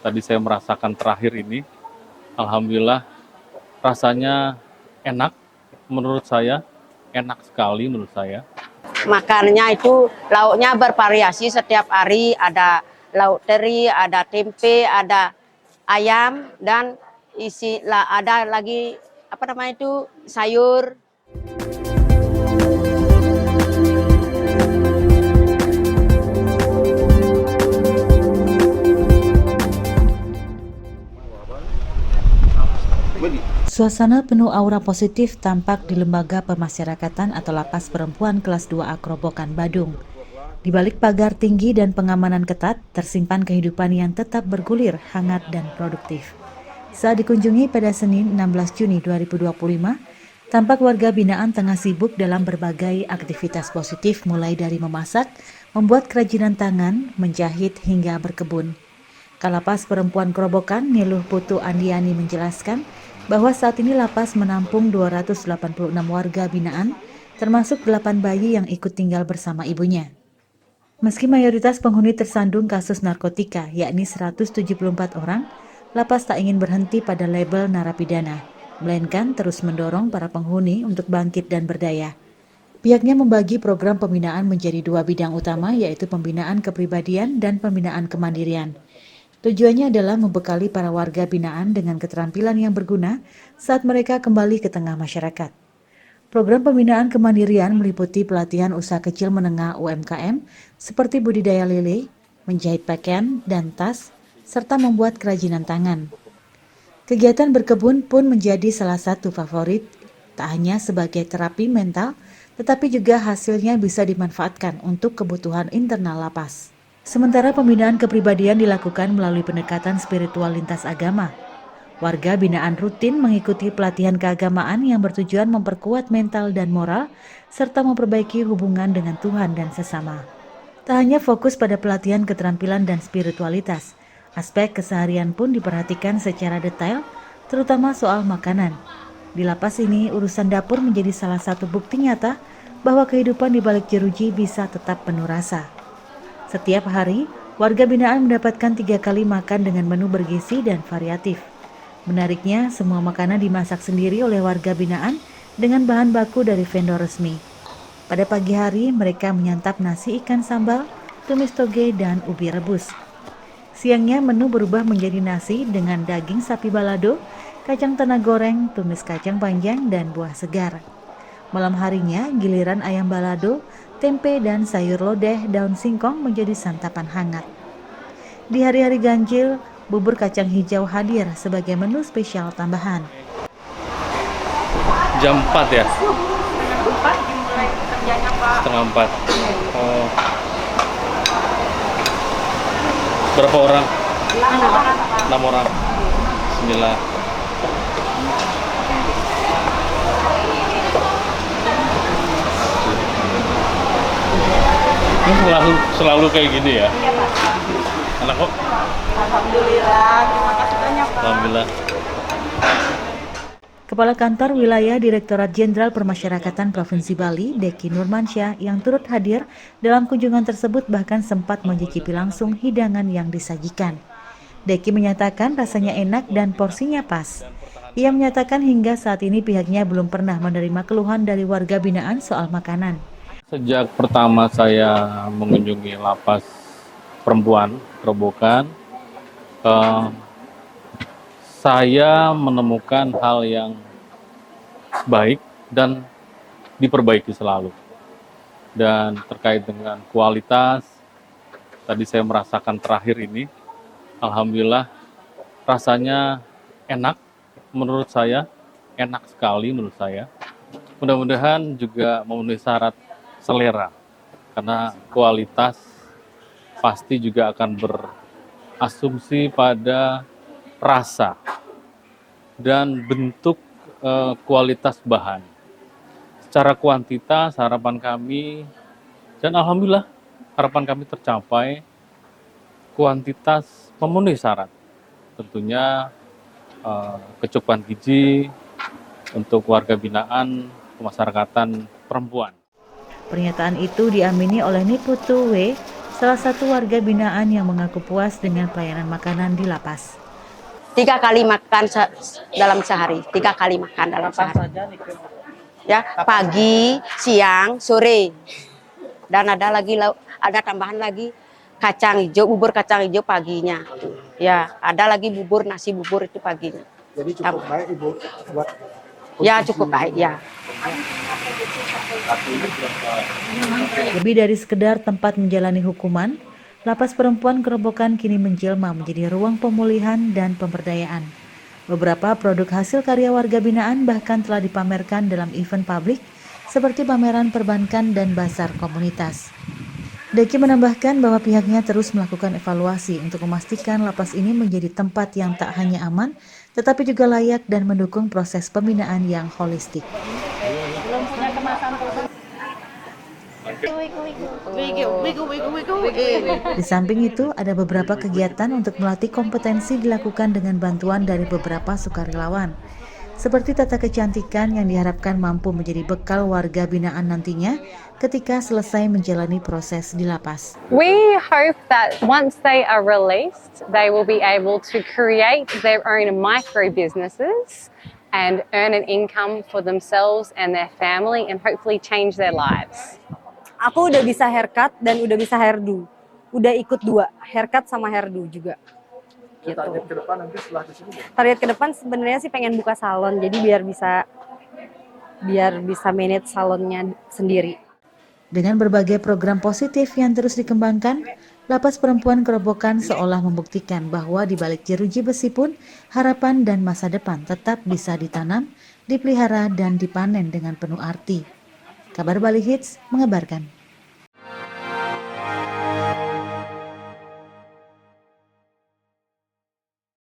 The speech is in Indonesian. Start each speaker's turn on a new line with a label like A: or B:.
A: tadi saya merasakan terakhir ini, alhamdulillah rasanya enak menurut saya, enak sekali menurut saya.
B: Makannya itu lauknya bervariasi setiap hari, ada lauk teri, ada tempe, ada ayam, dan ada lagi sayur.
C: Suasana penuh aura positif tampak di Lembaga Pemasyarakatan atau Lapas Perempuan Kelas 2A Kerobokan, Badung. Di balik pagar tinggi dan pengamanan ketat, tersimpan kehidupan yang tetap bergulir, hangat, dan produktif. Saat dikunjungi pada Senin 16 Juni 2025, tampak warga binaan tengah sibuk dalam berbagai aktivitas positif mulai dari memasak, membuat kerajinan tangan, menjahit, hingga berkebun. Kalapas Perempuan Kerobokan, Niluh Putu Andiani menjelaskan bahwa saat ini lapas menampung 286 warga binaan, termasuk 8 bayi yang ikut tinggal bersama ibunya. Meski mayoritas penghuni tersandung kasus narkotika, yakni 174 orang, lapas tak ingin berhenti pada label narapidana, melainkan terus mendorong para penghuni untuk bangkit dan berdaya. Pihaknya membagi program pembinaan menjadi 2 bidang utama, yaitu pembinaan kepribadian dan pembinaan kemandirian. Tujuannya adalah membekali para warga binaan dengan keterampilan yang berguna saat mereka kembali ke tengah masyarakat. Program pembinaan kemandirian meliputi pelatihan usaha kecil menengah UMKM seperti budidaya lele, menjahit pakaian dan tas, serta membuat kerajinan tangan. Kegiatan berkebun pun menjadi salah satu favorit, tak hanya sebagai terapi mental, tetapi juga hasilnya bisa dimanfaatkan untuk kebutuhan internal lapas. Sementara pembinaan kepribadian dilakukan melalui pendekatan spiritual lintas agama. Warga binaan rutin mengikuti pelatihan keagamaan yang bertujuan memperkuat mental dan moral, serta memperbaiki hubungan dengan Tuhan dan sesama. Tak hanya fokus pada pelatihan keterampilan dan spiritualitas, aspek keseharian pun diperhatikan secara detail, terutama soal makanan. Di lapas ini, urusan dapur menjadi salah satu bukti nyata bahwa kehidupan di balik jeruji bisa tetap penuh rasa. Setiap hari, warga binaan mendapatkan 3 kali makan dengan menu bergizi dan variatif. Menariknya, semua makanan dimasak sendiri oleh warga binaan dengan bahan baku dari vendor resmi. Pada pagi hari, mereka menyantap nasi ikan sambal, tumis toge, dan ubi rebus. Siangnya, menu berubah menjadi nasi dengan daging sapi balado, kacang tanah goreng, tumis kacang panjang, dan buah segar. Malam harinya, giliran ayam balado, tempe, dan sayur lodeh daun singkong menjadi santapan hangat. Di hari-hari ganjil, bubur kacang hijau hadir sebagai menu spesial tambahan.
A: Jam 4 ya? Setengah 4. Oh. Berapa orang? 6 orang. Bismillah. Ini selalu kayak gini ya?
B: Iya, Pak.
A: Anak kok?
B: Alhamdulillah, terima kasih banyak, Pak.
A: Alhamdulillah.
C: Kepala Kantor Wilayah Direktorat Jenderal Permasyarakatan Provinsi Bali, Deki Nurmansyah, yang turut hadir dalam kunjungan tersebut bahkan sempat mencicipi langsung hidangan yang disajikan. Deki menyatakan rasanya enak dan porsinya pas. Ia menyatakan hingga saat ini pihaknya belum pernah menerima keluhan dari warga binaan soal makanan.
A: Sejak pertama saya mengunjungi lapas perempuan Kerobokan, saya menemukan hal yang baik dan diperbaiki selalu. Dan terkait dengan kualitas, tadi saya merasakan terakhir ini, alhamdulillah rasanya enak menurut saya, enak sekali menurut saya. Mudah-mudahan juga memenuhi syarat selera, karena kualitas pasti juga akan berasumsi pada rasa dan bentuk kualitas bahan. Secara kuantitas harapan kami, dan alhamdulillah harapan kami tercapai, kuantitas memenuhi syarat. Tentunya kecukupan gizi untuk warga binaan pemasyarakatan perempuan.
C: Pernyataan itu diamini oleh Niputu W salah satu warga binaan yang mengaku puas dengan pelayanan makanan di lapas.
B: 3 kali makan dalam sehari, 3 kali makan dalam sehari. Ya, pagi, siang, sore. Dan ada lagi ada tambahan lagi kacang hijau, bubur kacang hijau paginya. Ya, ada lagi bubur nasi bubur itu paginya.
D: Jadi cukup baik Ibu buat
B: ya cukup baik ya.
C: Lebih dari sekedar tempat menjalani hukuman, Lapas Perempuan Kerobokan kini menjelma menjadi ruang pemulihan dan pemberdayaan. Beberapa produk hasil karya warga binaan bahkan telah dipamerkan dalam event publik seperti pameran perbankan dan bazar komunitas. Deki menambahkan bahwa pihaknya terus melakukan evaluasi untuk memastikan lapas ini menjadi tempat yang tak hanya aman, tetapi juga layak dan mendukung proses pembinaan yang holistik. Di samping itu, ada beberapa kegiatan untuk melatih kompetensi dilakukan dengan bantuan dari beberapa sukarelawan, seperti tata kecantikan yang diharapkan mampu menjadi bekal warga binaan nantinya ketika selesai menjalani proses di lapas.
E: We hope that once they are released, they will be able to create their own micro businesses and earn an income for themselves and their family and hopefully change their lives.
F: Aku udah bisa haircut dan udah bisa hairdo. Udah ikut 2, haircut sama hairdo juga. Gitu.
D: target ke depan nanti setelah di sini.
F: Target ke depan sebenarnya sih pengen buka salon, jadi biar bisa manage salonnya sendiri.
C: Dengan berbagai program positif yang terus dikembangkan, Lapas Perempuan Kerobokan seolah membuktikan bahwa di balik jeruji besi pun harapan dan masa depan tetap bisa ditanam, dipelihara dan dipanen dengan penuh arti. Kabar Bali Hits mengabarkan.